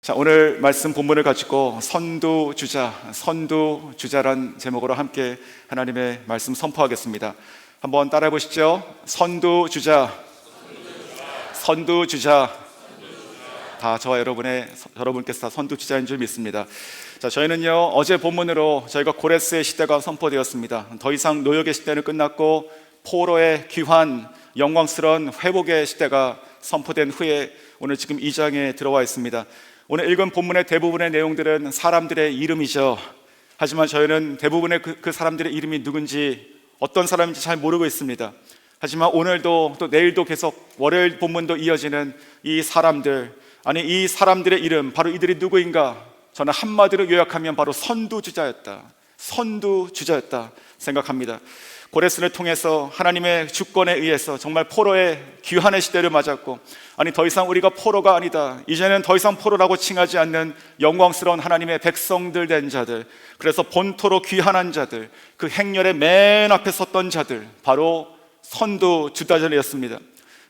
자, 오늘 말씀 본문을 가지고 선두주자란 제목으로 함께 하나님의 말씀 선포하겠습니다. 한번 따라해 보시죠. 선두주자. 다 저와 여러분께서 다 선두주자인 줄 믿습니다. 자, 저희는요, 어제 본문으로 저희가 고레스의 시대가 선포되었습니다. 더 이상 노역의 시대는 끝났고 포로의 귀한 영광스러운 회복의 시대가 선포된 후에 오늘 지금 2장에 들어와 있습니다. 오늘 읽은 본문의 대부분의 내용들은 사람들의 이름이죠. 하지만 저희는 대부분의 그 사람들의 이름이 누군지, 어떤 사람인지 잘 모르고 있습니다. 하지만 오늘도 또 내일도 계속 월요일 본문도 이어지는 이 사람들의 이름, 바로 이들이 누구인가? 저는 한마디로 요약하면 바로 선두주자였다 생각합니다. 고레스를 통해서 하나님의 주권에 의해서 정말 포로의 귀환의 시대를 맞았고, 더 이상 우리가 포로가 아니다, 이제는 더 이상 포로라고 칭하지 않는 영광스러운 하나님의 백성들 된 자들, 그래서 본토로 귀환한 자들, 그 행렬의 맨 앞에 섰던 자들, 바로 선두주자들이었습니다.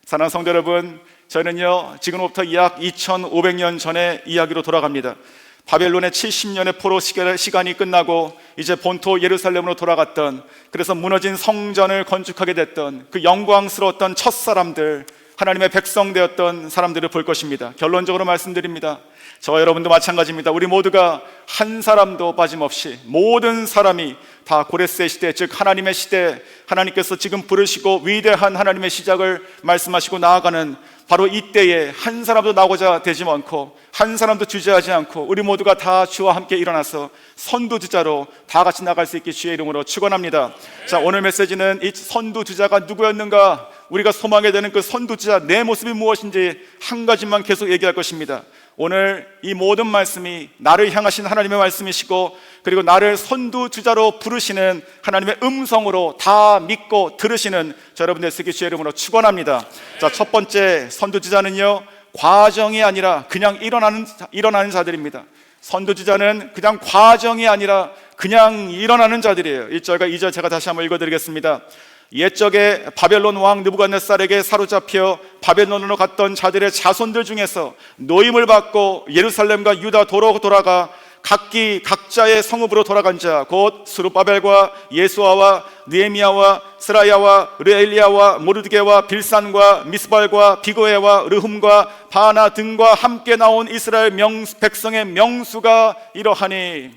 사랑하는 성도 여러분, 저희는요 지금부터 약 2500년 전의 이야기로 돌아갑니다. 바벨론의 70년의 포로 시간이 끝나고 이제 본토 예루살렘으로 돌아갔던, 그래서 무너진 성전을 건축하게 됐던 그 영광스러웠던 첫사람들, 하나님의 백성 되었던 사람들을 볼 것입니다. 결론적으로 말씀드립니다. 저와 여러분도 마찬가지입니다. 우리 모두가 한 사람도 빠짐없이 모든 사람이 다 고레스의 시대, 즉 하나님의 시대, 하나님께서 지금 부르시고 위대한 하나님의 시작을 말씀하시고 나아가는 바로 이때에 한 사람도 나고자 되지 않고 한 사람도 주저하지 않고 우리 모두가 다 주와 함께 일어나서 선두주자로 다 같이 나갈 수 있게 주의 이름으로 축원합니다. 자, 오늘 메시지는 이 선두주자가 누구였는가, 우리가 소망해야 되는 그 선두주자, 내 모습이 무엇인지 한 가지만 계속 얘기할 것입니다. 오늘 이 모든 말씀이 나를 향하신 하나님의 말씀이시고, 그리고 나를 선두주자로 부르시는 하나님의 음성으로 다 믿고 들으시는 저 여러분들 쓰기 주의 이름으로 축원합니다. 자, 첫 번째 선두주자는요, 과정이 아니라 그냥 일어나는 자들입니다. 선두주자는 그냥 과정이 아니라 그냥 일어나는 자들이에요. 1절과 2절 제가 다시 한번 읽어드리겠습니다. 옛적에 바벨론 왕 느부갓네살에게 사로잡혀 바벨론으로 갔던 자들의 자손들 중에서 노임을 받고 예루살렘과 유다 도로 돌아가 각자의 성읍으로 돌아간 자, 곧 스룹바벨과 예수아와 느헤미야와 스라야와 르엘리야와 모르드게와 빌산과 미스발과 비고에와 르훔과 바나 등과 함께 나온 이스라엘 백성의 명수가 이러하니.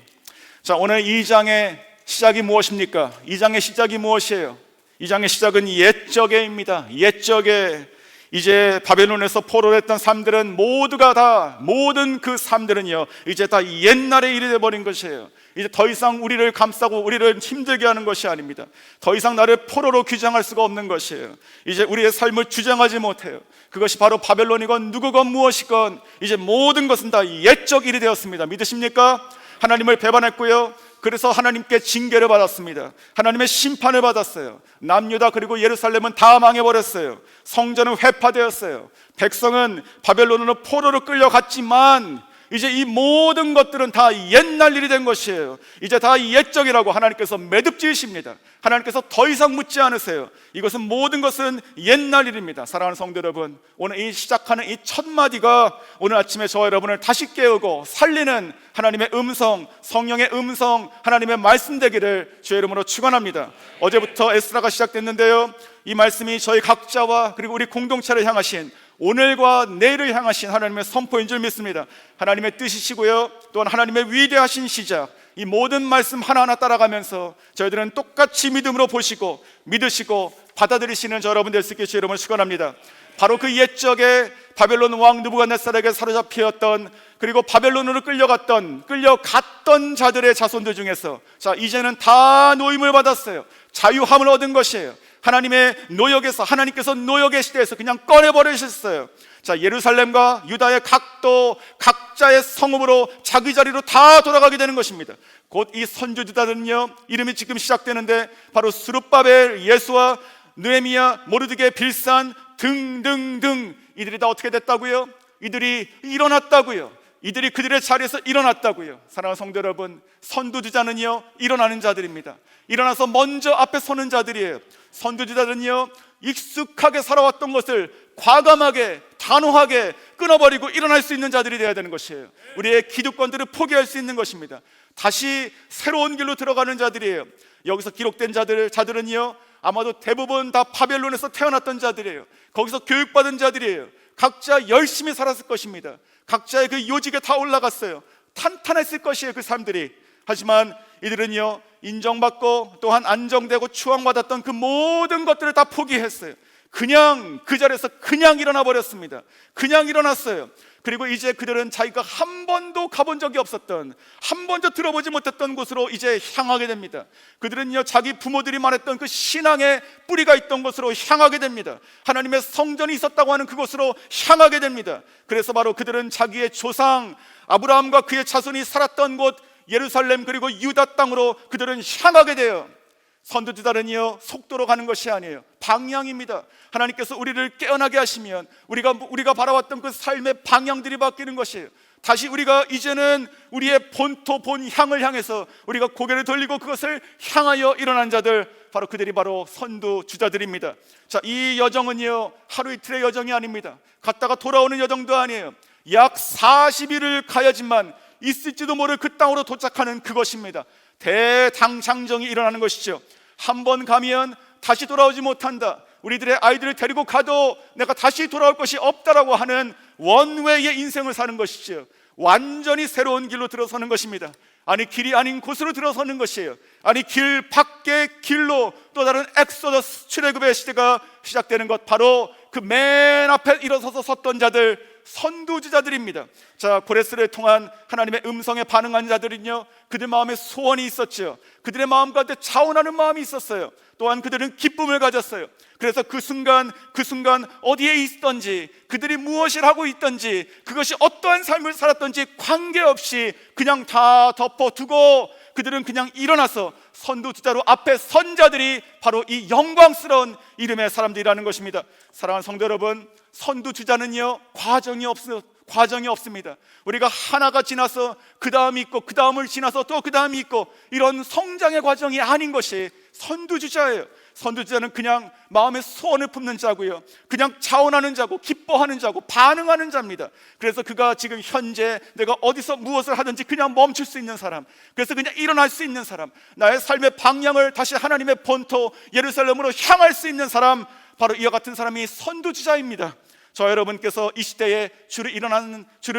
자, 오늘 2장의 시작이 무엇입니까? 2장의 시작이 무엇이에요? 2장의 시작은 옛적에입니다. 옛적에 이제 바벨론에서 포로를 했던 삶들은 모든 그 삶들은요, 이제 다 옛날의 일이 되어버린 것이에요. 이제 더 이상 우리를 감싸고 우리를 힘들게 하는 것이 아닙니다. 더 이상 나를 포로로 규정할 수가 없는 것이에요. 이제 우리의 삶을 주장하지 못해요. 그것이 바로 바벨론이건 누구건 무엇이건 이제 모든 것은 다 옛적 일이 되었습니다. 믿으십니까? 하나님을 배반했고요, 그래서 하나님께 징계를 받았습니다. 하나님의 심판을 받았어요. 남유다 그리고 예루살렘은 다 망해버렸어요. 성전은 회파되었어요. 백성은 바벨론으로 포로로 끌려갔지만 이제 이 모든 것들은 다 옛날 일이 된 것이에요. 이제 다 옛적이라고 하나님께서 매듭지으십니다. 하나님께서 더 이상 묻지 않으세요. 이것은 모든 것은 옛날 일입니다. 사랑하는 성도 여러분, 오늘 이 시작하는 이 첫 마디가 오늘 아침에 저와 여러분을 다시 깨우고 살리는 하나님의 음성, 성령의 음성, 하나님의 말씀 되기를 주의 이름으로 축원합니다. 어제부터 에스라가 시작됐는데요, 이 말씀이 저희 각자와 그리고 우리 공동체를 향하신, 오늘과 내일을 향하신 하나님의 선포인 줄 믿습니다. 하나님의 뜻이시고요, 또한 하나님의 위대하신 시작, 이 모든 말씀 하나하나 따라가면서 저희들은 똑같이 믿음으로 보시고 믿으시고 받아들이시는 저 여러분들 수 있게 주의 이름을 축원합니다. 바로 그 옛적에 바벨론 왕 느부갓네살에게 사로잡히었던, 그리고 바벨론으로 끌려갔던 자들의 자손들 중에서, 자, 이제는 다 노임을 받았어요. 자유함을 얻은 것이에요. 하나님의 노역에서, 하나님께서 노역의 시대에서 그냥 꺼내버리셨어요. 자, 예루살렘과 유다의 각자의 성읍으로 자기 자리로 다 돌아가게 되는 것입니다. 곧 이 선두주자들은요, 이름이 지금 시작되는데 바로 스룹바벨, 예수와 느헤미야, 모르드게, 빌산 등등등, 이들이 다 어떻게 됐다고요? 이들이 일어났다고요. 이들이 그들의 자리에서 일어났다고요. 사랑하는 성도 여러분, 선두주자는요 일어나는 자들입니다. 일어나서 먼저 앞에 서는 자들이에요. 선두주자들은요 익숙하게 살아왔던 것을 과감하게 단호하게 끊어버리고 일어날 수 있는 자들이 되어야 되는 것이에요. 우리의 기득권들을 포기할 수 있는 것입니다. 다시 새로운 길로 들어가는 자들이에요. 여기서 기록된 자들은요 아마도 대부분 다 바벨론에서 태어났던 자들이에요. 거기서 교육받은 자들이에요. 각자 열심히 살았을 것입니다. 각자의 그 요직에 다 올라갔어요. 탄탄했을 것이에요, 그 사람들이. 하지만 이들은요 인정받고 또한 안정되고 추앙받았던 그 모든 것들을 다 포기했어요. 그냥 그 자리에서 그냥 일어나 버렸습니다. 그냥 일어났어요. 그리고 이제 그들은 자기가 한 번도 가본 적이 없었던, 한 번도 들어보지 못했던 곳으로 이제 향하게 됩니다. 그들은요 자기 부모들이 말했던 그 신앙의 뿌리가 있던 곳으로 향하게 됩니다. 하나님의 성전이 있었다고 하는 그곳으로 향하게 됩니다. 그래서 바로 그들은 자기의 조상 아브라함과 그의 자손이 살았던 곳 예루살렘 그리고 유다 땅으로 그들은 향하게 돼요. 선두주자는요 속도로 가는 것이 아니에요. 방향입니다. 하나님께서 우리를 깨어나게 하시면 우리가 바라왔던 그 삶의 방향들이 바뀌는 것이에요. 다시 우리가 이제는 우리의 본토 본향을 향해서 우리가 고개를 돌리고 그것을 향하여 일어난 자들, 바로 그들이 바로 선두주자들입니다. 자, 이 여정은요 하루 이틀의 여정이 아닙니다. 갔다가 돌아오는 여정도 아니에요. 약 40일을 가야지만 있을지도 모를 그 땅으로 도착하는 그것입니다. 대당장정이 일어나는 것이죠. 한 번 가면 다시 돌아오지 못한다, 우리들의 아이들을 데리고 가도 내가 다시 돌아올 것이 없다라고 하는 원웨이의 인생을 사는 것이죠. 완전히 새로운 길로 들어서는 것입니다. 아니 길이 아닌 곳으로 들어서는 것이에요. 아니 길 밖의 길로 또 다른 엑소더스 출애굽의 시대가 시작되는 것, 바로 그 맨 앞에 일어서서 섰던 자들, 선두주자들입니다. 자, 고레스를 통한 하나님의 음성에 반응한 자들은요 그들 마음에 소원이 있었죠. 그들의 마음 가운데 자원하는 마음이 있었어요. 또한 그들은 기쁨을 가졌어요. 그래서 그 순간 어디에 있던지, 그들이 무엇을 하고 있던지, 그것이 어떠한 삶을 살았던지 관계없이 그냥 다 덮어두고 그들은 그냥 일어나서 선두주자로 앞에 선 자들이 바로 이 영광스러운 이름의 사람들이라는 것입니다. 사랑하는 성도 여러분, 선두주자는요 과정이 없습니다. 우리가 하나가 지나서 그 다음이 있고 그 다음을 지나서 또 그 다음이 있고, 이런 성장의 과정이 아닌 것이 선두주자예요. 선두주자는 그냥 마음의 소원을 품는 자고요, 그냥 자원하는 자고 기뻐하는 자고 반응하는 자입니다. 그래서 그가 지금 현재 내가 어디서 무엇을 하든지 그냥 멈출 수 있는 사람, 그래서 그냥 일어날 수 있는 사람, 나의 삶의 방향을 다시 하나님의 본토 예루살렘으로 향할 수 있는 사람, 바로 이와 같은 사람이 선두주자입니다. 저 여러분께서 이 시대에 주를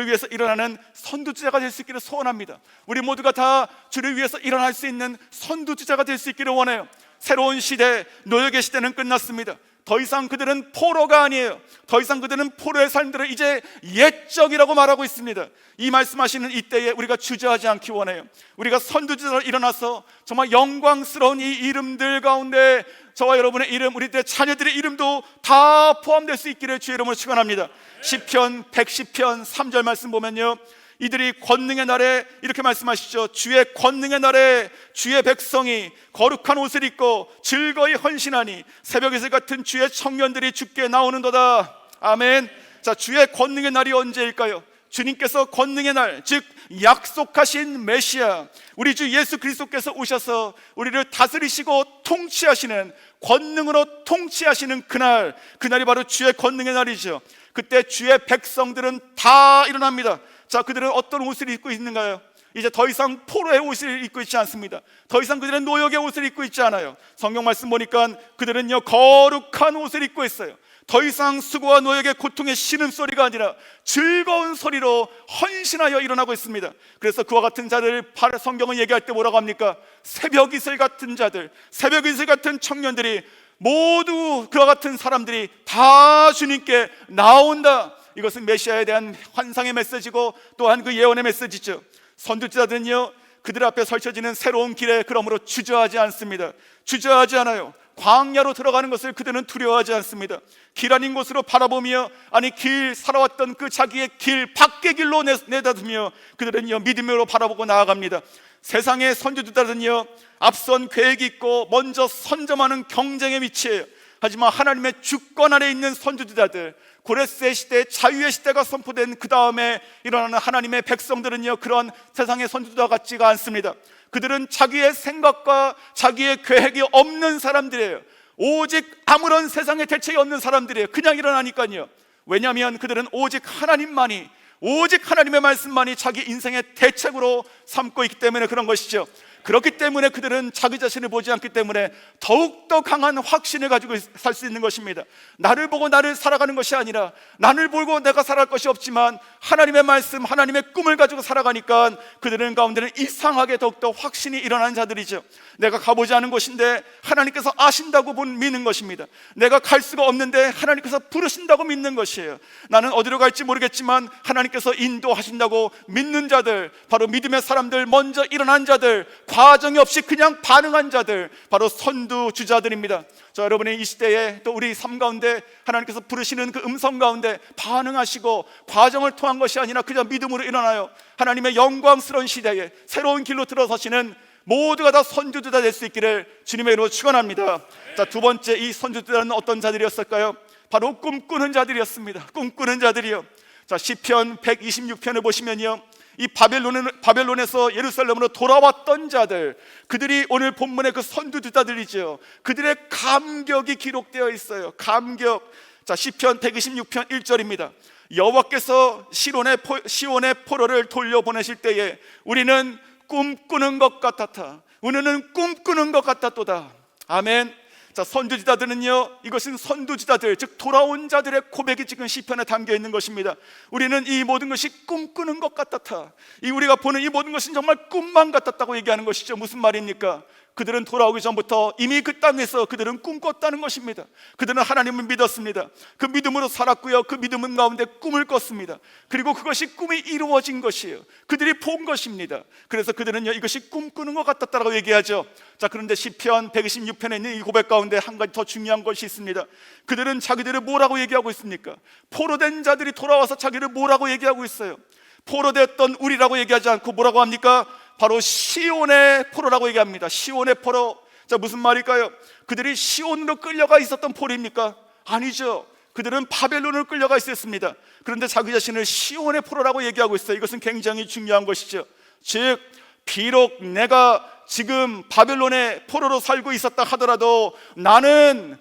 위해서 일어나는 선두주자가 될 수 있기를 소원합니다. 우리 모두가 다 주를 위해서 일어날 수 있는 선두주자가 될 수 있기를 원해요. 새로운 시대, 노역의 시대는 끝났습니다. 더 이상 그들은 포로가 아니에요. 더 이상 그들은 포로의 삶들을 이제 옛적이라고 말하고 있습니다. 이 말씀하시는 이때에 우리가 주저하지 않기 원해요. 우리가 선두주자로 일어나서 정말 영광스러운 이 이름들 가운데 저와 여러분의 이름, 우리들의 자녀들의 이름도 다 포함될 수 있기를 주의 이름으로 축원합니다. 시편 110편 3절 말씀 보면요, 이들이 권능의 날에 이렇게 말씀하시죠. 주의 권능의 날에 주의 백성이 거룩한 옷을 입고 즐거이 헌신하니 새벽 이슬 같은 주의 청년들이 주께 나오는도다. 아멘. 자, 주의 권능의 날이 언제일까요? 주님께서 권능의 날, 즉 약속하신 메시아, 우리 주 예수 그리스도께서 오셔서 우리를 다스리시고 통치하시는, 권능으로 통치하시는 그날이 바로 주의 권능의 날이죠. 그때 주의 백성들은 다 일어납니다. 자, 그들은 어떤 옷을 입고 있는가요? 이제 더 이상 포로의 옷을 입고 있지 않습니다. 더 이상 그들은 노역의 옷을 입고 있지 않아요. 성경 말씀 보니까 그들은요 거룩한 옷을 입고 있어요. 더 이상 수고와 노역의 고통의 신음소리가 아니라 즐거운 소리로 헌신하여 일어나고 있습니다. 그래서 그와 같은 자들, 성경은 얘기할 때 뭐라고 합니까? 새벽 이슬 같은 자들, 새벽 이슬 같은 청년들이, 모두 그와 같은 사람들이 다 주님께 나온다. 이것은 메시아에 대한 환상의 메시지고 또한 그 예언의 메시지죠. 선두주자들은요 그들 앞에 펼쳐지는 새로운 길에 그러므로 주저하지 않습니다. 주저하지 않아요. 광야로 들어가는 것을 그들은 두려워하지 않습니다. 길 아닌 곳으로 바라보며, 아니 길 살아왔던 그 자기의 길 밖의 길로 내다두며 그들은요 믿음으로 바라보고 나아갑니다. 세상의 선두주자들은요 앞선 계획이 있고 먼저 선점하는 경쟁의 위치에요. 하지만 하나님의 주권 아래 있는 선지자들, 고레스의 시대, 자유의 시대가 선포된 그 다음에 일어나는 하나님의 백성들은요, 그런 세상의 선지자 같지가 않습니다. 그들은 자기의 생각과 자기의 계획이 없는 사람들이에요. 오직 아무런 세상에 대책이 없는 사람들이에요. 그냥 일어나니까요. 왜냐하면 그들은 오직 하나님만이, 오직 하나님의 말씀만이 자기 인생의 대책으로 삼고 있기 때문에 그런 것이죠. 그렇기 때문에 그들은 자기 자신을 보지 않기 때문에 더욱더 강한 확신을 가지고 살 수 있는 것입니다. 나를 보고 나를 살아가는 것이 아니라, 나를 보고 내가 살아갈 것이 없지만 하나님의 말씀, 하나님의 꿈을 가지고 살아가니까 그들은 가운데는 이상하게 더욱더 확신이 일어나는 자들이죠. 내가 가보지 않은 곳인데 하나님께서 아신다고 믿는 것입니다. 내가 갈 수가 없는데 하나님께서 부르신다고 믿는 것이에요. 나는 어디로 갈지 모르겠지만 하나님께서 인도하신다고 믿는 자들, 바로 믿음의 사람들, 먼저 일어난 자들, 과정이 없이 그냥 반응한 자들, 바로 선두주자들입니다. 자, 여러분의 이 시대에 또 우리 삶 가운데 하나님께서 부르시는 그 음성 가운데 반응하시고 과정을 통한 것이 아니라 그저 믿음으로 일어나요. 하나님의 영광스러운 시대에 새로운 길로 들어서시는 모두가 다 선두주자 될 수 있기를 주님의 이름으로 축원합니다. 자, 두 번째, 이 선두주자는 어떤 자들이었을까요? 바로 꿈꾸는 자들이었습니다. 꿈꾸는 자들이요. 자, 시편 126편을 보시면요, 이 바벨론에서 예루살렘으로 돌아왔던 자들, 그들이 오늘 본문의 그 선두주자들이죠. 그들의 감격이 기록되어 있어요. 감격. 자, 시편 126편 1절입니다. 여호와께서 시온의 포로를 돌려보내실 때에 우리는 꿈꾸는 것 같았다. 우리는 꿈꾸는 것 같았도다. 아멘. 자, 선두지자들은요, 이것은 선두지자들, 즉 돌아온 자들의 고백이 지금 시편에 담겨 있는 것입니다. 우리는 이 모든 것이 꿈꾸는 것 같았다. 이 우리가 보는 이 모든 것은 정말 꿈만 같았다고 얘기하는 것이죠. 무슨 말입니까? 그들은 돌아오기 전부터 이미 그 땅에서 그들은 꿈꿨다는 것입니다. 그들은 하나님을 믿었습니다. 그 믿음으로 살았고요, 그 믿음 가운데 꿈을 꿨습니다. 그리고 그것이 꿈이 이루어진 것이에요. 그들이 본 것입니다. 그래서 그들은요, 이것이 꿈꾸는 것 같았다라고 얘기하죠. 자, 그런데 시편 126편에 있는 이 고백 가운데 한 가지 더 중요한 것이 있습니다. 그들은 자기들을 뭐라고 얘기하고 있습니까? 포로된 자들이 돌아와서 자기를 뭐라고 얘기하고 있어요? 포로되었던 우리라고 얘기하지 않고 뭐라고 합니까? 바로 시온의 포로라고 얘기합니다. 시온의 포로. 자, 무슨 말일까요? 그들이 시온으로 끌려가 있었던 포로입니까? 아니죠. 그들은 바벨론으로 끌려가 있었습니다. 그런데 자기 자신을 시온의 포로라고 얘기하고 있어요. 이것은 굉장히 중요한 것이죠. 즉, 비록 내가 지금 바벨론의 포로로 살고 있었다 하더라도 나는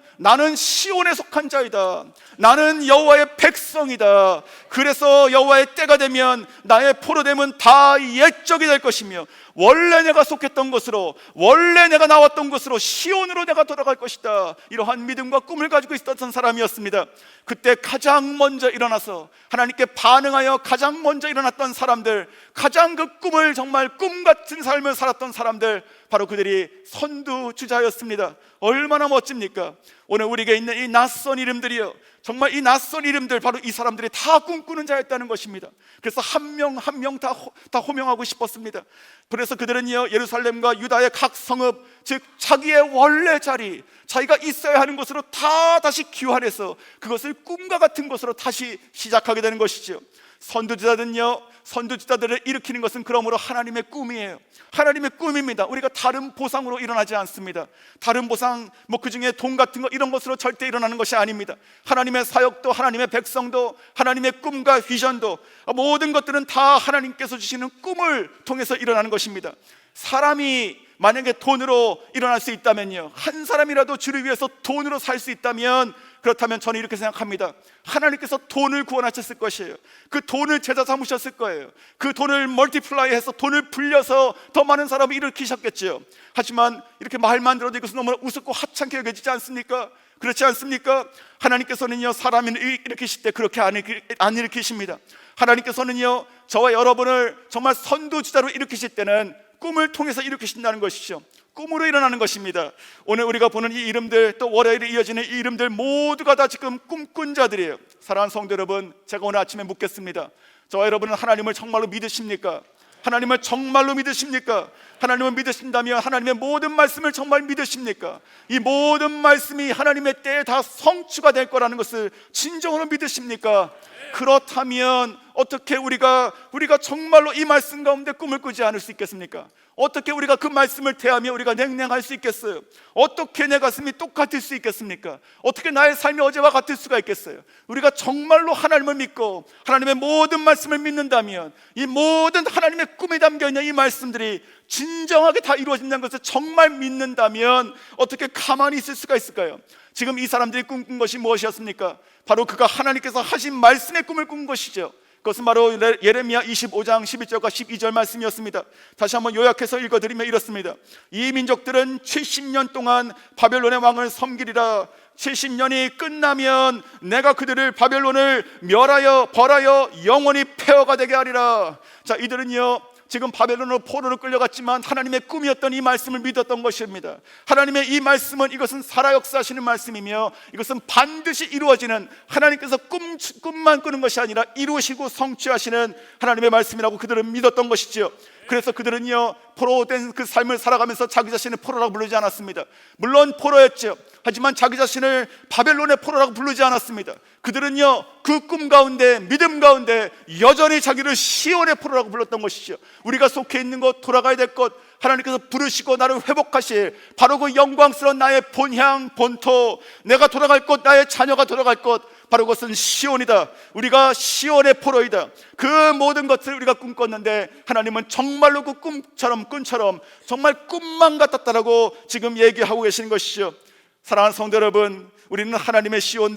시온에 속한 자이다. 나는 여호와의 백성이다. 그래서 여호와의 때가 되면 나의 포로됨은 다 옛적이 될 것이며 원래 내가 속했던 곳으로, 원래 내가 나왔던 곳으로, 시온으로 내가 돌아갈 것이다. 이러한 믿음과 꿈을 가지고 있었던 사람이었습니다. 그때 가장 먼저 일어나서 하나님께 반응하여 가장 먼저 일어났던 사람들, 가장 그 꿈을 정말 꿈같은 삶을 살았던 사람들, 바로 그들이 선두주자였습니다. 얼마나 멋집니까? 오늘 우리에게 있는 이 낯선 이름들이요, 정말 이 낯선 이름들, 바로 이 사람들이 다 꿈꾸는 자였다는 것입니다. 그래서 한 명 한 명 다 호명하고 싶었습니다. 그래서 그들은요, 예루살렘과 유다의 각 성읍, 즉 자기의 원래 자리, 자기가 있어야 하는 곳으로 다시 귀환해서 그것을 꿈과 같은 것으로 다시 시작하게 되는 것이죠. 선두주자들을 일으키는 것은 그러므로 하나님의 꿈이에요. 하나님의 꿈입니다. 우리가 다른 보상으로 일어나지 않습니다. 다른 보상, 그 중에 돈 같은 거, 이런 것으로 절대 일어나는 것이 아닙니다. 하나님의 사역도, 하나님의 백성도, 하나님의 꿈과 비전도, 모든 것들은 다 하나님께서 주시는 꿈을 통해서 일어나는 것입니다. 사람이 만약에 돈으로 일어날 수 있다면요, 한 사람이라도 주를 위해서 돈으로 살 수 있다면, 그렇다면 저는 이렇게 생각합니다. 하나님께서 돈을 구원하셨을 것이에요. 그 돈을 제자 삼으셨을 거예요. 그 돈을 멀티플라이해서, 돈을 불려서 더 많은 사람을 일으키셨겠죠. 하지만 이렇게 말만 들어도 이것은 너무나 우습고 하찮게 여겨지지 않습니까? 그렇지 않습니까? 하나님께서는요, 사람을 일으키실 때 그렇게 안 일으키십니다. 하나님께서는요, 저와 여러분을 정말 선두주자로 일으키실 때는 꿈을 통해서 일으키신다는 것이죠. 꿈으로 일어나는 것입니다. 오늘 우리가 보는 이 이름들, 또 월요일에 이어지는 이 이름들 모두가 다 지금 꿈꾼 자들이에요. 사랑하는 성도 여러분, 제가 오늘 아침에 묻겠습니다. 저와 여러분은 하나님을 정말로 믿으십니까? 하나님을 정말로 믿으십니까? 하나님을 믿으신다면 하나님의 모든 말씀을 정말 믿으십니까? 이 모든 말씀이 하나님의 때에 다 성취가 될 거라는 것을 진정으로 믿으십니까? 그렇다면 어떻게 우리가 정말로 이 말씀 가운데 꿈을 꾸지 않을 수 있겠습니까? 어떻게 우리가 그 말씀을 대하며 우리가 냉랭할 수 있겠어요? 어떻게 내 가슴이 똑같을 수 있겠습니까? 어떻게 나의 삶이 어제와 같을 수가 있겠어요? 우리가 정말로 하나님을 믿고 하나님의 모든 말씀을 믿는다면, 이 모든 하나님의 꿈에 담겨있는 이 말씀들이 진정하게 다 이루어진다는 것을 정말 믿는다면 어떻게 가만히 있을 수가 있을까요? 지금 이 사람들이 꿈꾼 것이 무엇이었습니까? 바로 그가 하나님께서 하신 말씀의 꿈을 꾼 것이죠. 그것은 바로 예레미야 25장 11절과 12절 말씀이었습니다. 다시 한번 요약해서 읽어드리면 이렇습니다. 이 민족들은 70년 동안 바벨론의 왕을 섬기리라. 70년이 끝나면 내가 그들을 바벨론을 멸하여 벌하여 영원히 폐허가 되게 하리라. 자, 이들은요 지금 바벨론으로 포로로 끌려갔지만 하나님의 꿈이었던 이 말씀을 믿었던 것입니다. 하나님의 이 말씀은, 이것은 살아 역사하시는 말씀이며 이것은 반드시 이루어지는, 하나님께서 꿈만 꾸는 것이 아니라 이루시고 성취하시는 하나님의 말씀이라고 그들은 믿었던 것이지요. 그래서 그들은요 포로된 그 삶을 살아가면서 자기 자신을 포로라고 부르지 않았습니다. 물론 포로였죠. 하지만 자기 자신을 바벨론의 포로라고 부르지 않았습니다. 그들은요 그 꿈 가운데, 믿음 가운데 여전히 자기를 시온의 포로라고 불렀던 것이죠. 우리가 속해 있는 것, 돌아가야 될 것, 하나님께서 부르시고 나를 회복하실 바로 그 영광스러운 나의 본향, 본토, 내가 돌아갈 곳, 나의 자녀가 돌아갈 곳, 바로 그것은 시온이다. 우리가 시온의 포로이다. 그 모든 것을 우리가 꿈꿨는데 하나님은 정말로 그 꿈처럼 정말 꿈만 같았다라고 지금 얘기하고 계시는 것이죠. 사랑하는 성도 여러분, 우리는 하나님의 시온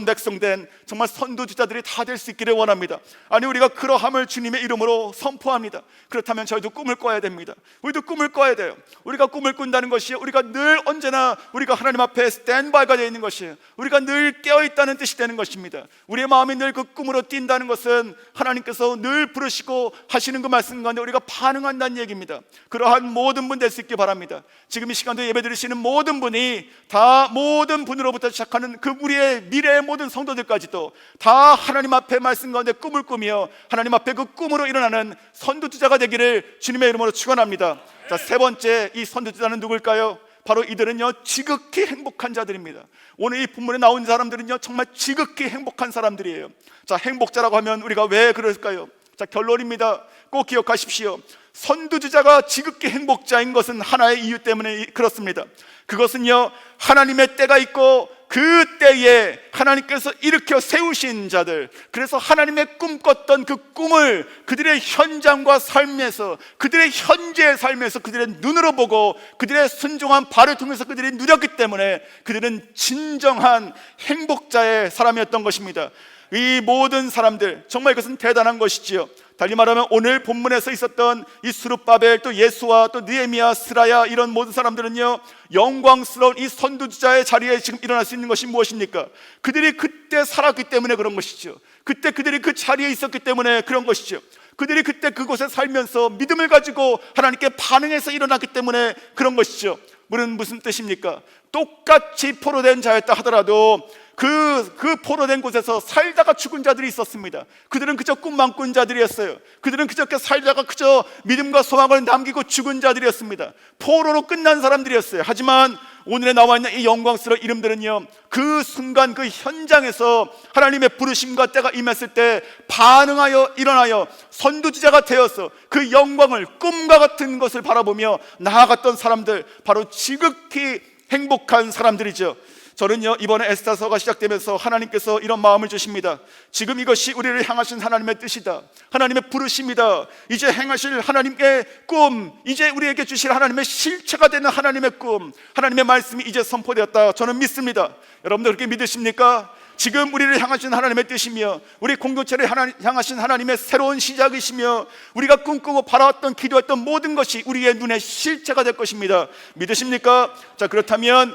백성된 정말 선두주자들이 다 될 수 있기를 원합니다. 아니, 우리가 그러함을 주님의 이름으로 선포합니다. 그렇다면 저희도 꿈을 꿔야 됩니다. 우리도 꿈을 꿔야 돼요. 우리가 꿈을 꾼다는 것이 우리가 늘 언제나 우리가 하나님 앞에 스탠바이가 되어 있는 것이에요. 우리가 늘 깨어있다는 뜻이 되는 것입니다. 우리의 마음이 늘 그 꿈으로 뛴다는 것은 하나님께서 늘 부르시고 하시는 그 말씀 가운데 우리가 반응한다는 얘기입니다. 그러한 모든 분 될 수 있기 바랍니다. 지금 이 시간도 예배 드리시는 모든 분이 다, 모든 분으로부터 시작하는 그 우리의 미래의 모든 성도들까지도 다 하나님 앞에 말씀 가운데 꿈을 꾸며 하나님 앞에 그 꿈으로 일어나는 선두주자가 되기를 주님의 이름으로 축원합니다. 자, 세 번째, 이 선두주자는 누굴까요? 바로 이들은요 지극히 행복한 자들입니다. 오늘 이 본문에 나온 사람들은요 정말 지극히 행복한 사람들이에요. 자, 행복자라고 하면 우리가 왜 그럴까요? 자, 결론입니다. 꼭 기억하십시오. 선두주자가 지극히 행복자인 것은 하나의 이유 때문에 그렇습니다. 그것은요 하나님의 때가 있고 그 때에 하나님께서 일으켜 세우신 자들, 그래서 하나님의 꿈꿨던 그 꿈을 그들의 현장과 삶에서, 그들의 현재의 삶에서 그들의 눈으로 보고 그들의 순종한 발을 통해서 그들이 누렸기 때문에 그들은 진정한 행복자의 사람이었던 것입니다. 이 모든 사람들, 정말 이것은 대단한 것이지요. 달리 말하면 오늘 본문에서 있었던 이 스룹바벨, 또 예수와 또 느헤미야, 스라야, 이런 모든 사람들은요 영광스러운 이 선두주자의 자리에 지금 일어날 수 있는 것이 무엇입니까? 그들이 그때 살았기 때문에 그런 것이죠. 그때 그들이 그 자리에 있었기 때문에 그런 것이죠. 그들이 그때 그곳에 살면서 믿음을 가지고 하나님께 반응해서 일어났기 때문에 그런 것이죠. 무슨 뜻입니까? 똑같이 포로된 자였다 하더라도 그 포로된 곳에서 살다가 죽은 자들이 있었습니다. 그들은 그저 꿈만 꾼 자들이었어요. 그들은 그저 살다가 그저 믿음과 소망을 남기고 죽은 자들이었습니다. 포로로 끝난 사람들이었어요. 하지만 오늘에 나와 있는 이 영광스러운 이름들은요 그 순간 그 현장에서 하나님의 부르심과 때가 임했을 때 반응하여 일어나여 선두주자가 되어서 그 영광을, 꿈과 같은 것을 바라보며 나아갔던 사람들, 바로 지극히 행복한 사람들이죠. 저는요 이번에 에스더서가 시작되면서 하나님께서 이런 마음을 주십니다. 지금 이것이 우리를 향하신 하나님의 뜻이다, 하나님의 부르심이다. 이제 행하실 하나님의 꿈, 이제 우리에게 주실 하나님의 실체가 되는 하나님의 꿈, 하나님의 말씀이 이제 선포되었다, 저는 믿습니다. 여러분들 그렇게 믿으십니까? 지금 우리를 향하신 하나님의 뜻이며 우리 공동체를 향하신 하나님의 새로운 시작이시며 우리가 꿈꾸고 바라왔던, 기도했던 모든 것이 우리의 눈에 실체가 될 것입니다. 믿으십니까? 자, 그렇다면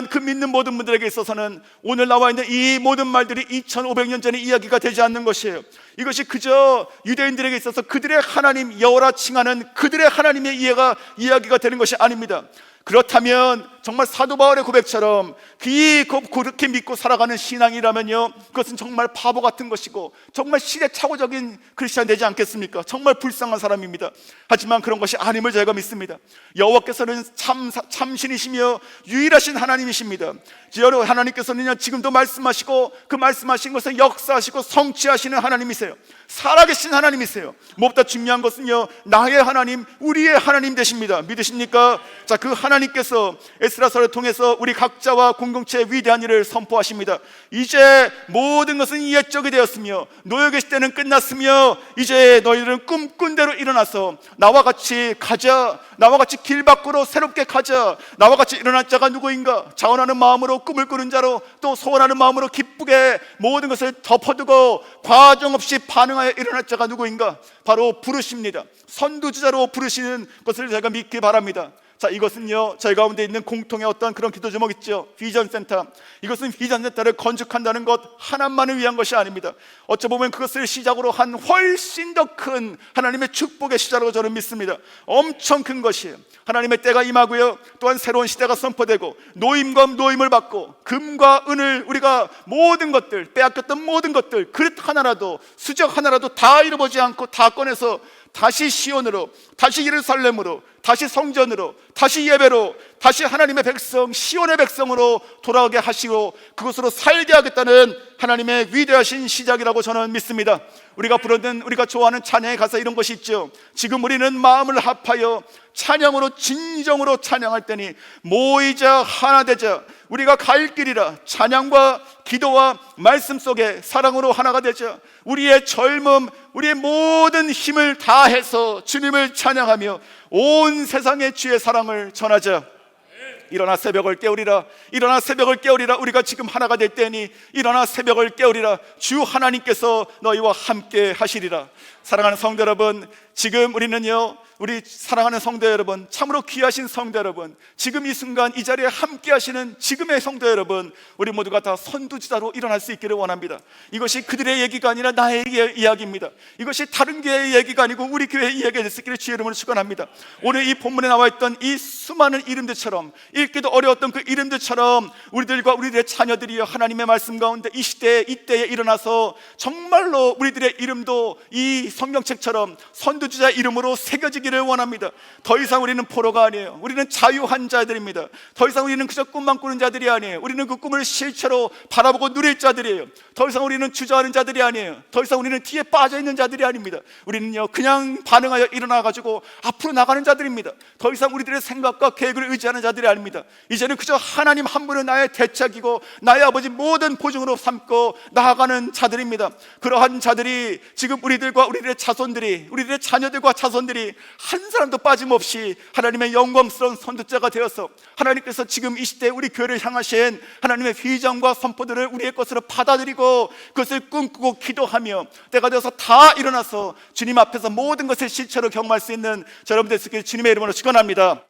그 믿는 모든 분들에게 있어서는 오늘 나와 있는 이 모든 말들이 2500년 전의 이야기가 되지 않는 것이에요. 이것이 그저 유대인들에게 있어서 그들의 하나님 여호라 칭하는 그들의 하나님의 이야기가 되는 것이 아닙니다. 그렇다면 정말 사도 바울의 고백처럼 그렇게 믿고 살아가는 신앙이라면요, 그것은 정말 바보 같은 것이고 정말 시대착오적인 크리스찬 되지 않겠습니까? 정말 불쌍한 사람입니다. 하지만 그런 것이 아님을 저희가 믿습니다. 여호와께서는 참신이시며 유일하신 하나님이십니다. 여러분, 하나님께서는요 지금도 말씀하시고 그 말씀하신 것을 역사하시고 성취하시는 하나님이세요. 살아계신 하나님이세요. 무엇보다 중요한 것은요, 나의 하나님, 우리의 하나님 되십니다. 믿으십니까? 자, 그 하나님께서 에스라서를 통해서 우리 각자와 공동체의 위대한 일을 선포하십니다. 이제 모든 것은 옛적이 되었으며 노역의 시대는 끝났으며 이제 너희들은 꿈꾼 대로 일어나서 나와 같이 가자. 나와 같이 길 밖으로 새롭게 가자. 나와 같이 일어날 자가 누구인가? 자원하는 마음으로 꿈을 꾸는 자로, 또 소원하는 마음으로 기쁘게 모든 것을 덮어두고 과정 없이 반응하여 일어날 자가 누구인가? 바로 부르십니다. 선두주자로 부르시는 것을 제가 믿기 바랍니다. 자, 이것은요 저희 가운데 있는 공통의 어떤 그런 기도 제목 있죠. 비전센터. 이것은 비전센터를 건축한다는 것 하나만을 위한 것이 아닙니다. 어쩌보면 그것을 시작으로 한 훨씬 더 큰 하나님의 축복의 시작으로 저는 믿습니다. 엄청 큰 것이에요. 하나님의 때가 임하고요, 또한 새로운 시대가 선포되고 노임과 노임을 받고 금과 은을 우리가 모든 것들, 빼앗겼던 모든 것들, 그릇 하나라도 수적 하나라도 다 잃어보지 않고 다 꺼내서 다시 시온으로, 다시 예루살렘으로, 다시 성전으로, 다시 예배로, 다시 하나님의 백성, 시온의 백성으로 돌아오게 하시고 그것으로 살게 하겠다는 하나님의 위대하신 시작이라고 저는 믿습니다. 우리가 부르는, 우리가 좋아하는 찬양의 가사 이런 것이 있죠. 지금 우리는 마음을 합하여 찬양으로 진정으로 찬양할 때니 모이자 하나 되자. 우리가 갈 길이라. 찬양과 기도와 말씀 속에 사랑으로 하나가 되자. 우리의 젊음, 우리의 모든 힘을 다해서 주님을 찬양하며 온 세상에 주의 사랑을 전하자. 일어나 새벽을 깨우리라. 일어나 새벽을 깨우리라. 우리가 지금 하나가 될 때니 일어나 새벽을 깨우리라. 주 하나님께서 너희와 함께 하시리라. 사랑하는 성도 여러분, 지금 우리는요, 우리 사랑하는 성도 여러분, 참으로 귀하신 성도 여러분, 지금 이 순간 이 자리에 함께 하시는 지금의 성도 여러분, 우리 모두가 다 선두주자로 일어날 수 있기를 원합니다. 이것이 그들의 얘기가 아니라 나의 이야기입니다. 이것이 다른 교회의 얘기가 아니고 우리 교회의 이야기가 됐기를 주의 이름으로 축원합니다. 오늘 이 본문에 나와 있던 이 수많은 이름들처럼, 읽기도 어려웠던 그 이름들처럼 우리들과 우리들의 자녀들이여 하나님의 말씀 가운데 이 시대에, 이때에 일어나서 정말로 우리들의 이름도 이 성경책처럼 선두주자 이름으로 새겨지기를 원합니다. 더 이상 우리는 포로가 아니에요. 우리는 자유한 자들입니다. 더 이상 우리는 그저 꿈만 꾸는 자들이 아니에요. 우리는 그 꿈을 실체로 바라보고 누릴 자들이에요. 더 이상 우리는 주저하는 자들이 아니에요. 더 이상 우리는 뒤에 빠져있는 자들이 아닙니다. 우리는요 그냥 반응하여 일어나가지고 앞으로 나가는 자들입니다. 더 이상 우리들의 생각과 계획을 의지하는 자들이 아닙니다. 이제는 그저 하나님 한 분은 나의 대책이고 나의 아버지 모든 보증으로 삼고 나아가는 자들입니다. 그러한 자들이 지금 우리들과 우리들의 자손들이, 우리들의 자녀들과 자손들이 한 사람도 빠짐없이 하나님의 영광스러운 선두자가 되어서 하나님께서 지금 이 시대에 우리 교회를 향하신 하나님의 비전과 선포들을 우리의 것으로 받아들이고 그것을 꿈꾸고 기도하며 때가 되어서 다 일어나서 주님 앞에서 모든 것을 실체로 경험할 수 있는 자 여러분 되시길 주님의 이름으로 축원합니다.